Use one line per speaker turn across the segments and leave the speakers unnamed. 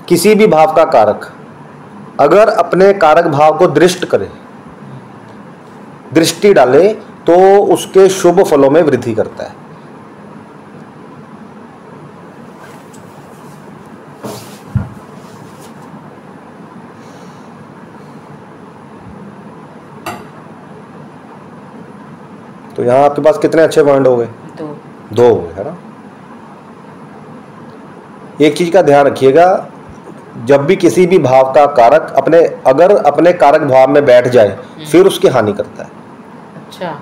किसी भी भाव का कारक अगर अपने कारक भाव को दृष्ट करे, दृष्टि डाले, तो उसके शुभ फलों में वृद्धि करता है। तो यहां आपके पास कितने अच्छे पॉइंट हो गए? दो हो गए, है ना। एक चीज का ध्यान रखिएगा, जब भी किसी भी भाव का कारक अगर अपने कारक भाव में बैठ जाए फिर उसकी हानि करता है।
अच्छा।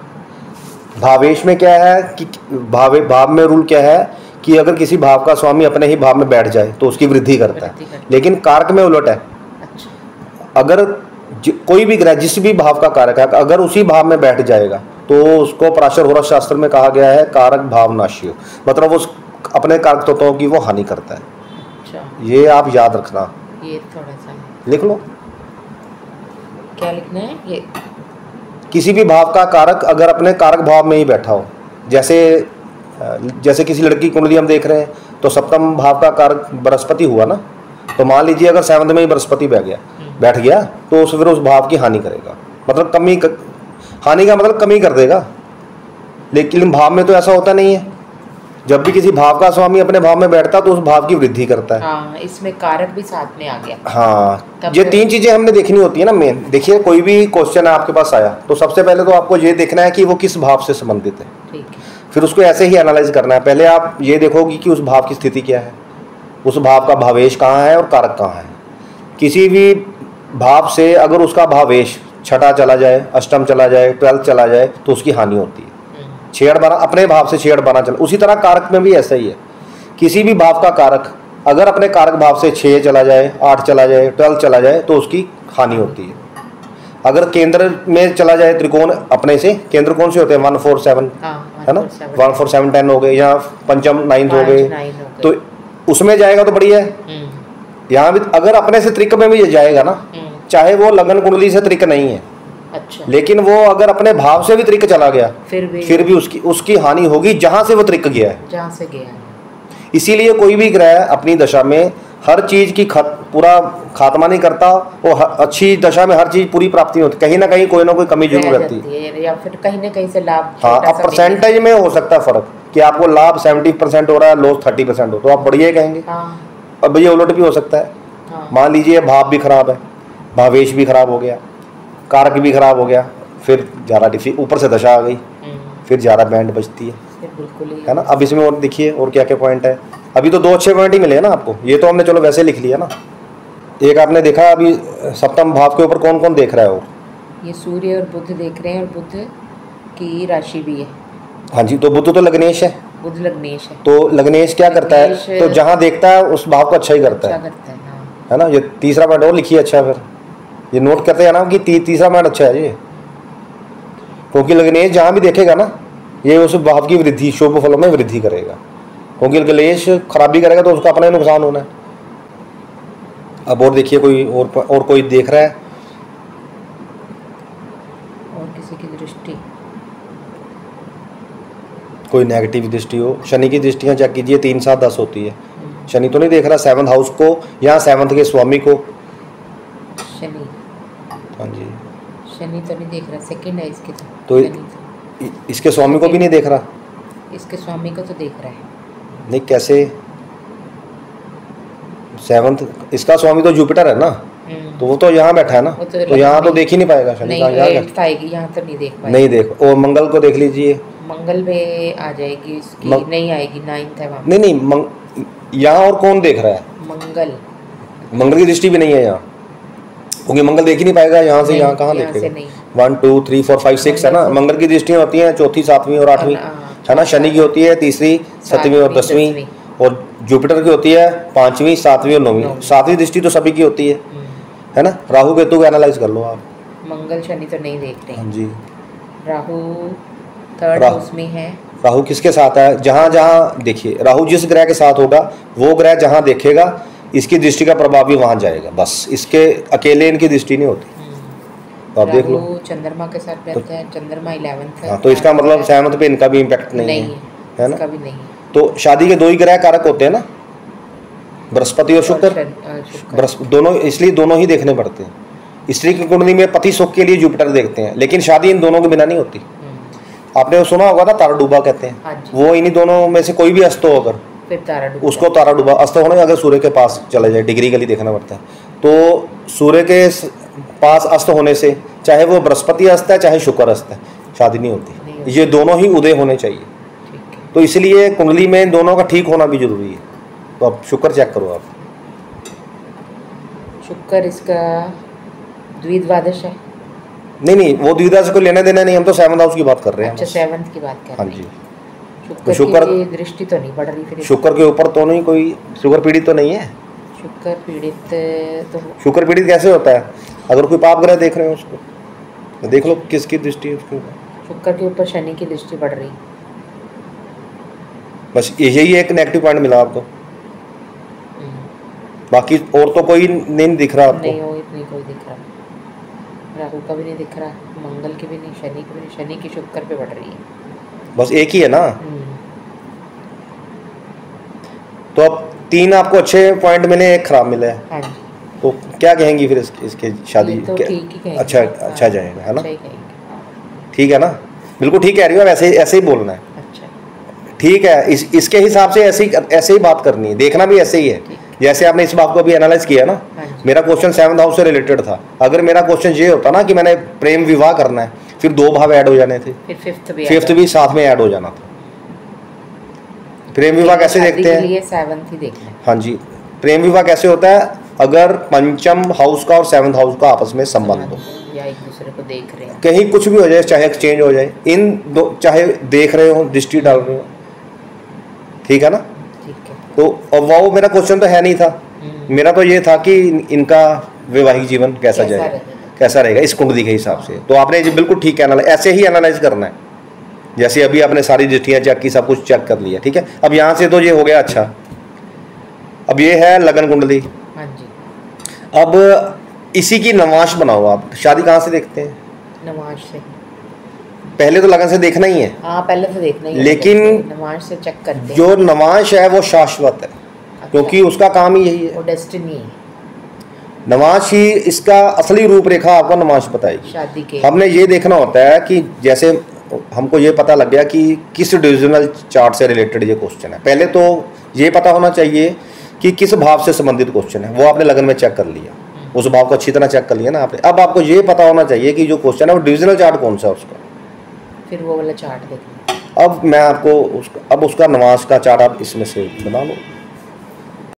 भावेश में क्या है कि भाव में रूल क्या है कि अगर किसी भाव का स्वामी अपने ही भाव में बैठ जाए तो उसकी वृद्धि करता है, लेकिन कारक में उलट है।
अच्छा।
अगर कोई भी ग्रह जिस भी भाव का कारक है अगर उसी भाव में बैठ जाएगा तो उसको पराशर होरा शास्त्र में कहा गया है कारक भाव नाश्य, मतलब उस अपने कारक तत्वों की वो हानि करता है।
अच्छा।
ये आप याद रखना,
ये थोड़ा सा
लिख लो।
क्या लिखना है? ये
किसी भी भाव का कारक अगर अपने कारक भाव में ही बैठा हो, जैसे किसी लड़की की कुंडली हम देख रहे हैं तो सप्तम भाव का कारक बृहस्पति हुआ ना, तो मान लीजिए अगर 7th में ही बृहस्पति बैठ गया तो फिर उस भाव की हानि करेगा, मतलब हानि का मतलब कमी कर देगा। लेकिन भाव में तो ऐसा होता नहीं है, जब भी किसी भाव का स्वामी अपने भाव में बैठता तो उस भाव की वृद्धि करता है।
हाँ, इसमें कारक भी साथ में आ गया।
हाँ, ये 3 चीजें हमने देखनी होती है ना मेन। देखिए कोई भी क्वेश्चन आपके पास आया तो सबसे पहले तो आपको ये देखना है कि वो किस भाव से संबंधित है,
ठीक है।
फिर उसको ऐसे ही एनालाइज करना है। पहले आप ये देखोगे कि उस भाव की स्थिति क्या है, उस भाव का भावेश कहाँ है और कारक कहाँ है। किसी भी भाव से अगर उसका भावेश छठा चला जाए, अष्टम चला जाए, 12th चला जाए तो उसकी हानि होती है। 6-8-12 अपने भाव से 6-8-12 चला, उसी तरह कारक में भी ऐसा ही है। किसी भी भाव का कारक अगर अपने कारक भाव से 6 चला जाए, 8 चला जाए, 12 चला जाए तो उसकी हानि होती है। अगर केंद्र में चला जाए त्रिकोण, अपने से केंद्र कौन से होते हैं 1 4 7, है ना, 1 4 7 10 हो गए, या पंचम 9th हो गए, तो उसमें जाएगा तो बढ़िया है। यहाँ भी अगर अपने से त्रिक में भी जाएगा ना, चाहे वो लगन कुंडली से त्रिक नहीं है,
अच्छा,
लेकिन वो अगर अपने भाव से भी त्रिक चला गया फिर भी उसकी हानि होगी जहां से वो त्रिक गया है,
जहां से गया है।
इसीलिए कोई भी ग्रह अपनी दशा में हर चीज की पूरा खात्मा नहीं करता, वो अच्छी दशा में हर चीज पूरी प्राप्ति होती, कहीं ना कहीं कोई ना कोई कमी जरूर रहती है,
या फिर कहीं ना कहीं से लाभ।
हाँ, अब परसेंटेज में हो सकता है फर्क कि आपको लाभ 70% हो रहा है, लॉस 30% हो, तो आप बढ़िया कहेंगे। अब ये उलट भी हो सकता है। मान लीजिए भाव भी खराब है, भावेश भी खराब हो गया, कारक भी खराब हो गया, फिर ज़्यादा ऊपर से दशा आ गई, फिर ज़्यादा बैंड बचती है ना। अब इसमें और देखिए और क्या क्या पॉइंट है। अभी तो 2 अच्छे पॉइंट ही मिले हैं ना आपको, ये तो हमने चलो वैसे लिख लिया ना। एक आपने देखा अभी सप्तम भाव के ऊपर कौन कौन देख रहा है, और
ये सूर्य और बुध देख रहे हैं, और बुध की राशि भी है।
हाँ जी, तो बुध तो लग्नेश है,
बुध लग्नेश है,
तो लग्नेश क्या करता है, तो जहाँ देखता है उस भाव को अच्छा ही करता है ना। ये तीसरा पॉइंट और लिखिए अच्छा, फिर ये नोट करते हैं ना कि तीसरा पॉइंट अच्छा है ये, क्योंकि लग्नेश जहाँ भी देखेगा ना ये उस भाव की वृद्धि, शुभ फलों में वृद्धि करेगा, क्योंकि लग्नेश खराबी करेगा तो उसका अपना ही नुकसान होना है। अब और देखिए कोई और कोई देख रहा है,
और किसी की दृष्टि,
कोई नेगेटिव दृष्टि हो। शनि की दृष्टियाँ चेक कीजिए, 3 7 10 होती है। शनि तो नहीं देख रहा 7th हाउस को या 7th के स्वामी को,
शनि,
हाँ जी,
शनि तो नहीं देख रहा, सेकंड है इसके
तो इसके स्वामी को भी नहीं देख रहा,
इसके स्वामी को तो देख रहा है।
नहीं कैसे, 7th इसका स्वामी तो जुपिटर है ना, तो वो तो यहाँ बैठा है ना, तो यहाँ तो देख ही नहीं पाएगा शनि का,
यहाँ तो नहीं देख पाएगा,
नहीं देख। और मंगल को देख लीजिए,
मंगल में आ जाएगी इसकी, नहीं आएगी, 9th है वहाँ।
नहीं यहाँ और कौन देख रहा है, मंगल की दृष्टि भी नहीं है यहाँ, क्योंकि मंगल देख ही नहीं पाएगा यहाँ से, यहाँ कहाँ देखेगा। 1 2 3 4 5 6 है ना, मंगल की दृष्टियाँ होती हैं 4th 7वीं और 8वीं, है ना। शनि की होती है 3री 7वीं और 10वीं, और जुपिटर की होती है 5वीं 7वीं और 9वीं। 7वीं दृष्टि तो सभी की होती है ना। राहु केतु को एनालाइज कर लो आप,
मंगल शनि तो नहीं देखते।
हाँ जी,
राहु 3rd हाउस में है।
राहु किसके साथ है, जहाँ जहाँ देखिए राहु जिस ग्रह के साथ होगा वो ग्रह जहाँ देखेगा इसकी दृष्टि का प्रभाव भी वहाँ जाएगा, बस इसके अकेले इनकी दृष्टि नहीं होती। तो आप देख लो,
चंद्रमा के साथ रहता है, चंद्रमा 11th है,
हाँ, तो इसका मतलब 7th पे इनका भी इम्पैक्ट नहीं है ना।
इसका भी नहीं।
तो शादी के 2 ही ग्रह कारक होते हैं ना, बृहस्पति और शुक्र,
शुक्र।
दोनों, इसलिए दोनों ही देखने पड़ते हैं। स्त्री की कुंडली में पति सुख के लिए जुपिटर देखते हैं, लेकिन शादी इन दोनों के बिना नहीं होती। आपने सुना होगा ना तारा डूबा कहते हैं।
हाँ जी।
वो इन्हीं दोनों में से कोई भी अस्त हो, अगर
फिर तारा डूबा,
उसको तारा डूबा अस्त होने, अगर सूर्य के पास चले जाए, डिग्री गली देखना पड़ता है, तो सूर्य के पास अस्त होने से, चाहे वो बृहस्पति अस्त है चाहे शुक्र अस्त है, शादी नहीं होती। ये दोनों ही उदय होने चाहिए।
ठीक है।
तो इसलिए कुंडली में दोनों का ठीक होना भी जरूरी है। तो अब शुक्र चेक करो आप।
शुक्र इसका द्विद्वादश है।
नहीं, वो द्विधा से कोई लेना देना नहीं, हम तो 7th हाउस की बात कर रहे हैं।
अच्छा, 7th की बात कर
हाँ
रहे हैं।
जी।
शुक्र की दृष्टि तो नहीं पड़ रही फिर।
शुक्र के ऊपर तो नहीं, कोई शुक्र पीड़ित तो नहीं है।
शुक्र पीड़ित तो
शुक्र पीड़ित कैसे होता है? अगर कोई पाप ग्रह देख रहे हो उसको, तो देख लो किसकी दृष्टि है उसके ऊपर।
शुक्र के ऊपर शनि की दृष्टि पड़ रही।
बस यही एक नेगेटिव पॉइंट मिला आपको, बाकी और तो कोई नहीं दिख रहा आपको।
नहीं, इतनी कोई दिख रहा। राहु का भी नहीं दिख रहा, मंगल की भी नहीं, शनि की भी नहीं। शनि की शुक्र पे पड़ रही है।
बस एक ही है ना। तो अब 3 आपको अच्छे पॉइंट मिले, एक खराब मिले।
हाँ जी।
तो क्या कहेंगे फिर इसके शादी
तो ठीक ही कहेंगे।
अच्छा जाएगा, है ना?
अच्छा ही कहेंगे।
ठीक है ना? बिल्कुल ठीक कह रही हो, ऐसे ही बोलना है।
अच्छा,
ठीक है। इसके हिसाब से ऐसे ही बात करनी है, देखना भी ऐसे ही है। जैसे आपने इस बात को अभी एनालाइज किया ना, मेरा क्वेश्चन 7th हाउस से रिलेटेड था। अगर मेरा क्वेश्चन ये होता ना कि मैंने प्रेम विवाह करना है, फिर 2 भाव ऐड हो जाने थे,
फिर
फिफ्थ भी साथ में ऐड हो जाना था। प्रेम विवाह कैसे देखते हैं?
7th ही देखना है।
हाँ जी। प्रेम विवाह कैसे होता है? अगर पंचम हाउस का और 7th हाउस का आपस में संबंध हो,
या एक दूसरे को देख रहे हैं,
कहीं कुछ भी हो जाए, चाहे एक्सचेंज हो जाए, इन दो, चाहे देख रहे हो, दृष्टि डाल रहे हो, ठीक है ना?
ठीक है।
तो अब वो मेरा क्वेश्चन तो है नहीं था। मेरा तो ये था कि इनका वैवाहिक जीवन कैसा जाएगा, कैसा रहेगा इस कुंडली के हिसाब से। तो आपने जी बिल्कुल ठीक है, ऐसे ही एनालाइज करना है। जैसे अभी आपने सारी दृष्टियाँ चेक की, सब कुछ चेक कर लिया, ठीक है। अब यहाँ से तो ये हो गया। अच्छा, अब ये है लगन कुंडली।
हाँ जी।
अब इसी की नवाश बनाओ आप। शादी कहाँ से देखते हैं?
नवाश से।
पहले तो लगन से देखना ही है।
हाँ, पहले तो देखना ही है,
लेकिन
नवाश से चेक करते हैं।
जो नवाश है वो शाश्वत है। अच्छा। क्योंकि उसका काम ही यही है,
वो डेस्टिनी है।
नवाश ही इसका असली रूपरेखा आपको नवाश बताएगी।
शादी के
हमने ये देखना होता है कि जैसे हमको ये पता लग गया कि किस डिविजनल चार्ट से रिलेटेड ये क्वेश्चन है। पहले तो ये पता होना चाहिए कि किस भाव से संबंधित क्वेश्चन है। वो आपने लगन में चेक कर लिया, उस भाव को अच्छी तरह चेक कर लिया ना आपने। अब आपको ये पता होना चाहिए कि जो क्वेश्चन है वो डिविजनल चार्ट कौन सा है उसका।
फिर वो वाला चार्ट देखना।
अब मैं आपको उसका नवाश का चार्ट आप इसमें से बना लो।